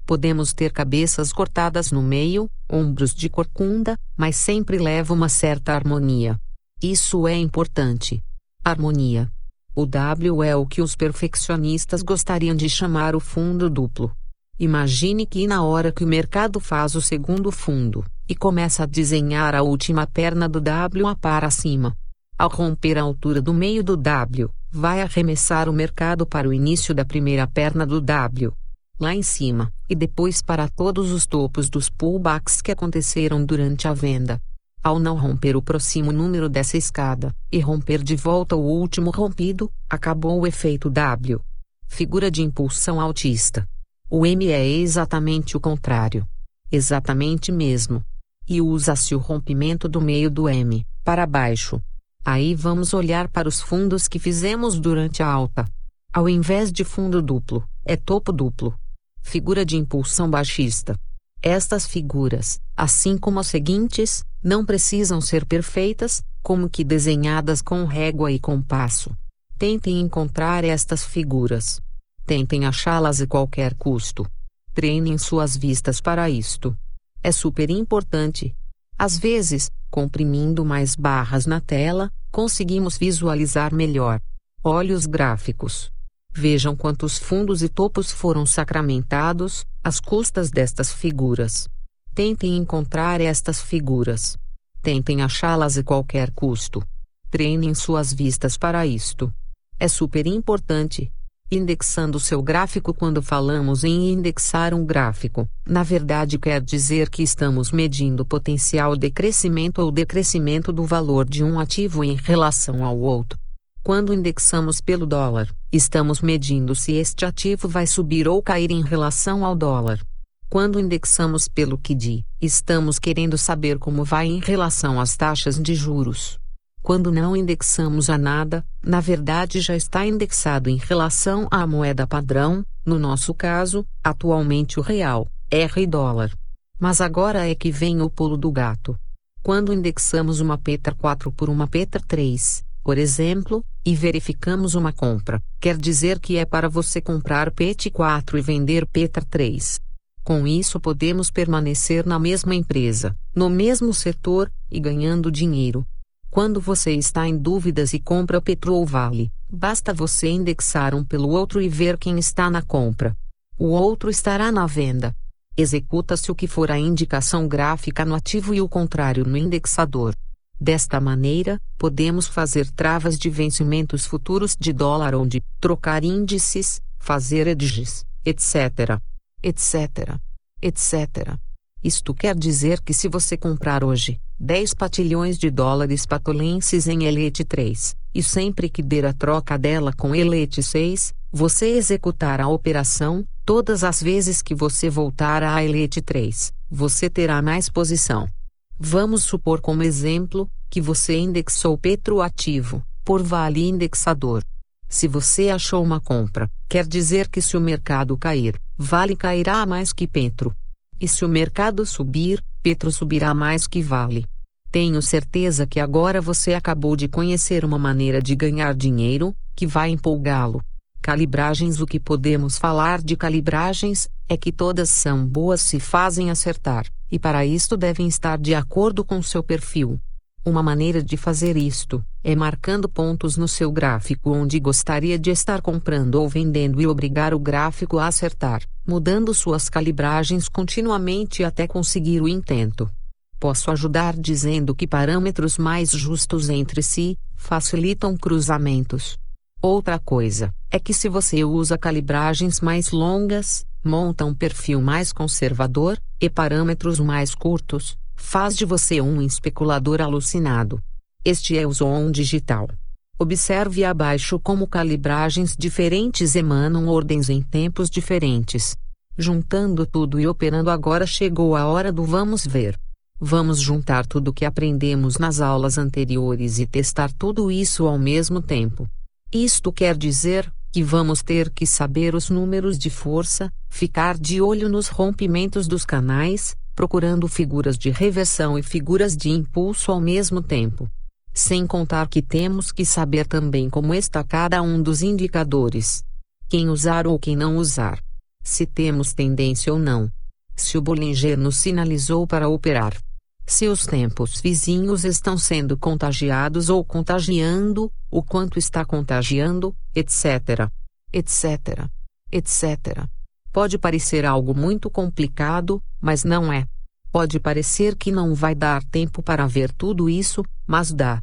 Podemos ter cabeças cortadas no meio, ombros de corcunda, mas sempre leva uma certa harmonia. Isso é importante. Harmonia. O W é o que os perfeccionistas gostariam de chamar o fundo duplo. Imagine que na hora que o mercado faz o segundo fundo, e começa a desenhar a última perna do W para cima. Ao romper a altura do meio do W, vai arremessar o mercado para o início da primeira perna do W. Lá em cima, e depois para todos os topos dos pullbacks que aconteceram durante a venda. Ao não romper o próximo número dessa escada, e romper de volta o último rompido, acabou o efeito W. Figura de impulsão altista. O M é exatamente o contrário. Exatamente mesmo. E usa-se o rompimento do meio do M, para baixo. Aí vamos olhar para os fundos que fizemos durante a alta. Ao invés de fundo duplo, é topo duplo. Figura de impulsão baixista. Estas figuras, assim como as seguintes, não precisam ser perfeitas, como que desenhadas com régua e compasso. Tentem encontrar estas figuras. Tentem achá-las a qualquer custo. Treinem suas vistas para isto. É super importante. Às vezes, comprimindo mais barras na tela, conseguimos visualizar melhor. Olhe os gráficos. Vejam quantos fundos e topos foram sacramentados, às custas destas figuras. Tentem encontrar estas figuras. Tentem achá-las a qualquer custo. Treinem suas vistas para isto. É super importante. Indexando seu gráfico. Quando falamos em indexar um gráfico, na verdade quer dizer que estamos medindo o potencial de crescimento ou decrescimento do valor de um ativo em relação ao outro. Quando indexamos pelo dólar, estamos medindo se este ativo vai subir ou cair em relação ao dólar. Quando indexamos pelo QD, estamos querendo saber como vai em relação às taxas de juros. Quando não indexamos a nada, na verdade já está indexado em relação à moeda padrão, no nosso caso, atualmente o real, R dólar. Mas agora é que vem o pulo do gato. Quando indexamos uma Petra 4 por uma Petra 3, por exemplo, e verificamos uma compra, quer dizer que é para você comprar PET 4 e vender Petra 3. Com isso podemos permanecer na mesma empresa, no mesmo setor, e ganhando dinheiro. Quando você está em dúvidas e compra Petro ou Vale, basta você indexar um pelo outro e ver quem está na compra. O outro estará na venda. Executa-se o que for a indicação gráfica no ativo e o contrário no indexador. Desta maneira, podemos fazer travas de vencimentos futuros de dólar onde trocar índices, fazer hedges, etc. etc. etc. Isto quer dizer que se você comprar hoje 10 patilhões de dólares patolenses em Elite 3, e sempre que der a troca dela com Elite 6, você executar a operação, todas as vezes que você voltar a Elite 3, você terá mais posição. Vamos supor como exemplo, que você indexou Petro ativo, por Vale indexador. Se você achou uma compra, quer dizer que se o mercado cair, Vale cairá mais que Petro. E se o mercado subir, Petro subirá mais que Vale. Tenho certeza que agora você acabou de conhecer uma maneira de ganhar dinheiro, que vai empolgá-lo. Calibragens. O que podemos falar de calibragens, é que todas são boas se fazem acertar, e para isto devem estar de acordo com seu perfil. Uma maneira de fazer isto, é marcando pontos no seu gráfico onde gostaria de estar comprando ou vendendo e obrigar o gráfico a acertar, mudando suas calibragens continuamente até conseguir o intento. Posso ajudar dizendo que parâmetros mais justos entre si, facilitam cruzamentos. Outra coisa, é que se você usa calibragens mais longas, monta um perfil mais conservador, e parâmetros mais curtos, faz de você um especulador alucinado. Este é o Zoom Digital. Observe abaixo como calibragens diferentes emanam ordens em tempos diferentes. Juntando tudo e operando agora chegou a hora do vamos ver. Vamos juntar tudo o que aprendemos nas aulas anteriores e testar tudo isso ao mesmo tempo. Isto quer dizer, Que vamos ter que saber os números de força, ficar de olho nos rompimentos dos canais, procurando figuras de reversão e figuras de impulso ao mesmo tempo. Sem contar que temos que saber também como está cada um dos indicadores. Quem usar ou quem não usar. Se temos tendência ou não. Se o Bollinger nos sinalizou para operar. Se os tempos vizinhos estão sendo contagiados ou contagiando, o quanto está contagiando, etc. etc. etc. Pode parecer algo muito complicado, mas não é. Pode parecer que não vai dar tempo para ver tudo isso, mas dá.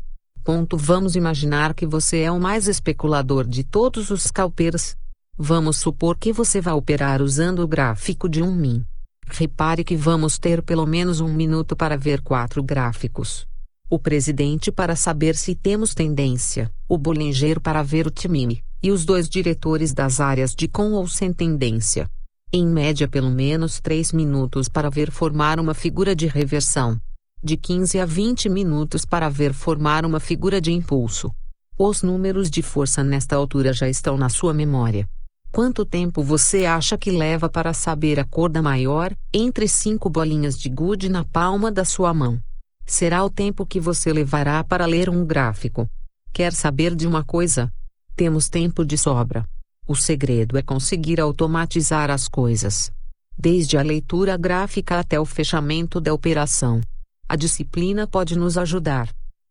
Vamos imaginar que você é o mais especulador de todos os scalpers. Vamos supor que você vai operar usando o gráfico de 1 min. Repare que vamos ter pelo menos 1 minuto para ver 4 gráficos. O presidente para saber se temos tendência, o Bollinger para ver o time, e os 2 diretores das áreas de com ou sem tendência. Em média pelo menos 3 minutos para ver formar uma figura de reversão. De 15 a 20 minutos para ver formar uma figura de impulso. Os números de força nesta altura já estão na sua memória. Quanto tempo você acha que leva para saber a cor da maior, entre 5 bolinhas de gude na palma da sua mão? Será o tempo que você levará para ler um gráfico. Quer saber de uma coisa? Temos tempo de sobra. O segredo é conseguir automatizar as coisas. Desde a leitura gráfica até o fechamento da operação. A disciplina pode nos ajudar.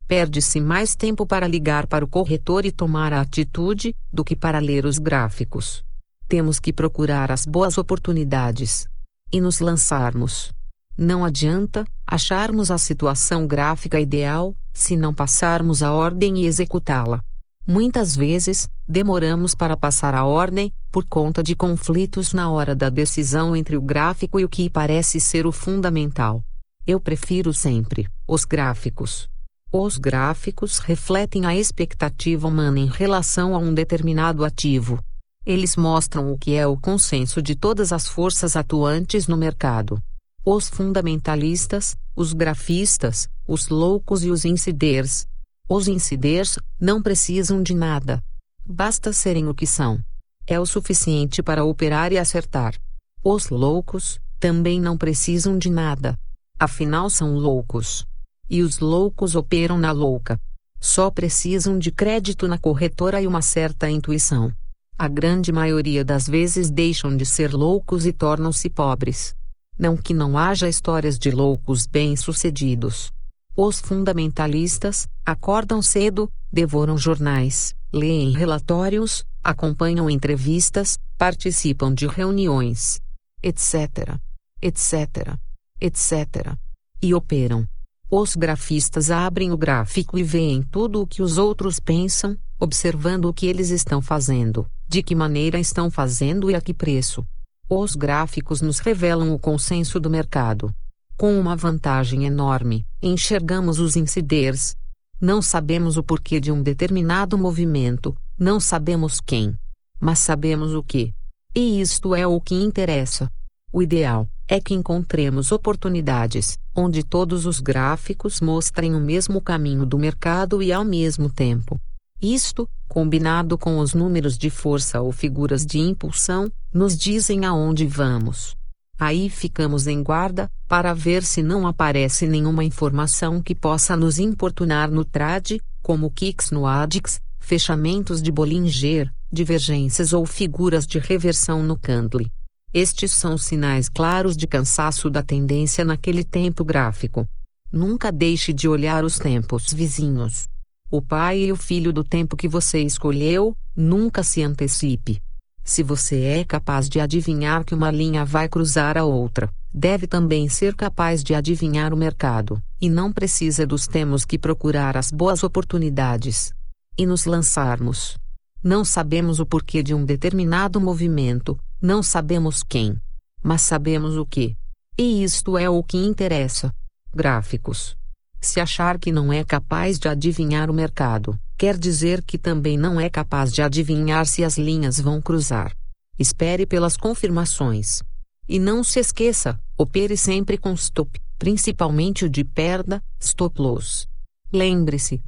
Perde-se mais tempo para ligar para o corretor e tomar a atitude, do que para ler os gráficos. Temos que procurar as boas oportunidades. E nos lançarmos. Não adianta acharmos a situação gráfica ideal, se não passarmos a ordem e executá-la. Muitas vezes, demoramos para passar a ordem, por conta de conflitos na hora da decisão entre o gráfico e o que parece ser o fundamental. Eu prefiro sempre os gráficos. Os gráficos refletem a expectativa humana em relação a um determinado ativo. Eles mostram o que é o consenso de todas as forças atuantes no mercado. Os fundamentalistas, os grafistas, os loucos e os insiders. Os insiders não precisam de nada. Basta serem o que são. É o suficiente para operar e acertar. Os loucos também não precisam de nada. Afinal são loucos. E os loucos operam na louca. Só precisam de crédito na corretora e uma certa intuição. A grande maioria das vezes deixam de ser loucos e tornam-se pobres. Não que não haja histórias de loucos bem-sucedidos. Os fundamentalistas acordam cedo, devoram jornais, leem relatórios, acompanham entrevistas, participam de reuniões, etc. etc. etc. e operam. Os grafistas abrem o gráfico e veem tudo o que os outros pensam, observando o que eles estão fazendo, de que maneira estão fazendo e a que preço. Os gráficos nos revelam o consenso do mercado. Com uma vantagem enorme, enxergamos os insiders. Não sabemos o porquê de um determinado movimento, não sabemos quem. Mas sabemos o que. E isto é o que interessa. O ideal é que encontremos oportunidades, onde todos os gráficos mostrem o mesmo caminho do mercado e ao mesmo tempo. Isto, combinado com os números de força ou figuras de impulsão, nos dizem aonde vamos. Aí ficamos em guarda, para ver se não aparece nenhuma informação que possa nos importunar no trade, como kicks no ADX, fechamentos de Bollinger, divergências ou figuras de reversão no candle. Estes são sinais claros de cansaço da tendência naquele tempo gráfico. Nunca deixe de olhar os tempos vizinhos. O pai e o filho do tempo que você escolheu, nunca se antecipe. Se você é capaz de adivinhar que uma linha vai cruzar a outra, deve também ser capaz de adivinhar o mercado, e não precisa dos temos que procurar as boas oportunidades. E nos lançarmos. Não sabemos o porquê de um determinado movimento, não sabemos quem. Mas sabemos o que. E isto é o que interessa. Gráficos. Se achar que não é capaz de adivinhar o mercado, quer dizer que também não é capaz de adivinhar se as linhas vão cruzar. Espere pelas confirmações. E não se esqueça, opere sempre com stop, principalmente o de perda, stop loss. Lembre-se,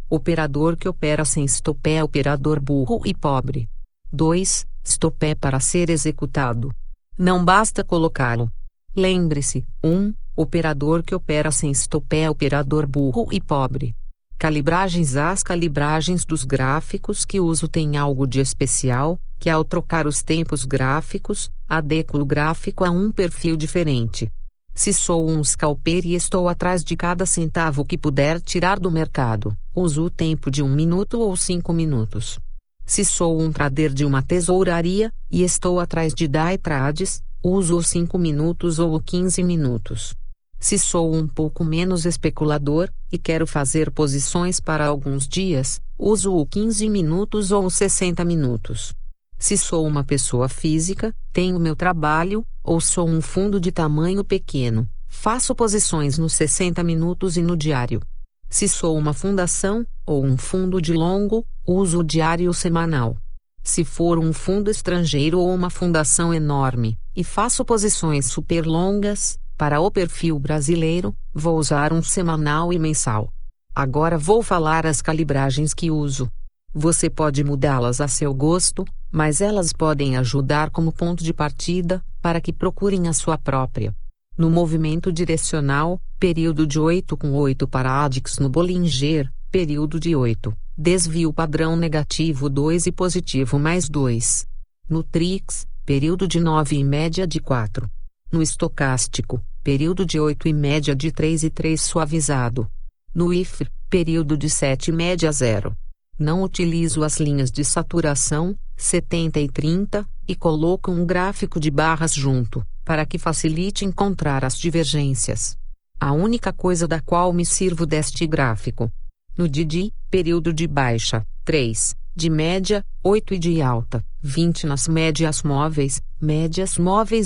operador que opera sem stop é operador burro e pobre. 2. Stopé para ser executado. Não basta colocá-lo. Lembre-se, 1. Operador que opera sem stopé é operador burro e pobre. Calibragens. As calibragens dos gráficos que uso têm algo de especial, que ao trocar os tempos gráficos, adequo o gráfico a um perfil diferente. Se sou um scalper e estou atrás de cada centavo que puder tirar do mercado, uso o tempo de 1 minuto ou 5 minutos. Se sou um trader de uma tesouraria, e estou atrás de day trades, uso os 5 minutos ou 15 minutos. Se sou um pouco menos especulador, e quero fazer posições para alguns dias, uso o 15 minutos ou 60 minutos. Se sou uma pessoa física, tenho meu trabalho, ou sou um fundo de tamanho pequeno, faço posições nos 60 minutos e no diário. Se sou uma fundação, ou um fundo de longo, uso o diário semanal. Se for um fundo estrangeiro ou uma fundação enorme, e faço posições super longas, para o perfil brasileiro, vou usar um semanal e mensal. Agora vou falar as calibragens que uso. Você pode mudá-las a seu gosto, mas elas podem ajudar como ponto de partida, para que procurem a sua própria. No movimento direcional, período de 8/8 para ADX no Bollinger, período de 8, desvio padrão negativo 2 e positivo mais 2. No Trix, período de 9 e média de 4. No estocástico, período de 8 e média de 3 e 3 suavizado. No IFR, período de 7 e média 0. Não utilizo as linhas de saturação, 70 e 30, e coloco um gráfico de barras junto, para que facilite encontrar as divergências. A única coisa da qual me sirvo deste gráfico. No DD, período de baixa, 3, de média, 8 e de alta, 20 nas médias móveis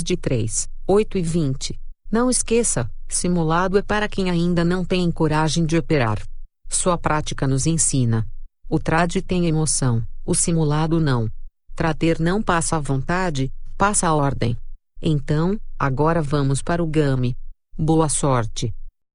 de 3, 8 e 20. Não esqueça, simulado é para quem ainda não tem coragem de operar. Sua prática nos ensina. O trade tem emoção, o simulado não. Trader não passa a vontade, passa a ordem. Então, agora vamos para o game. Boa sorte!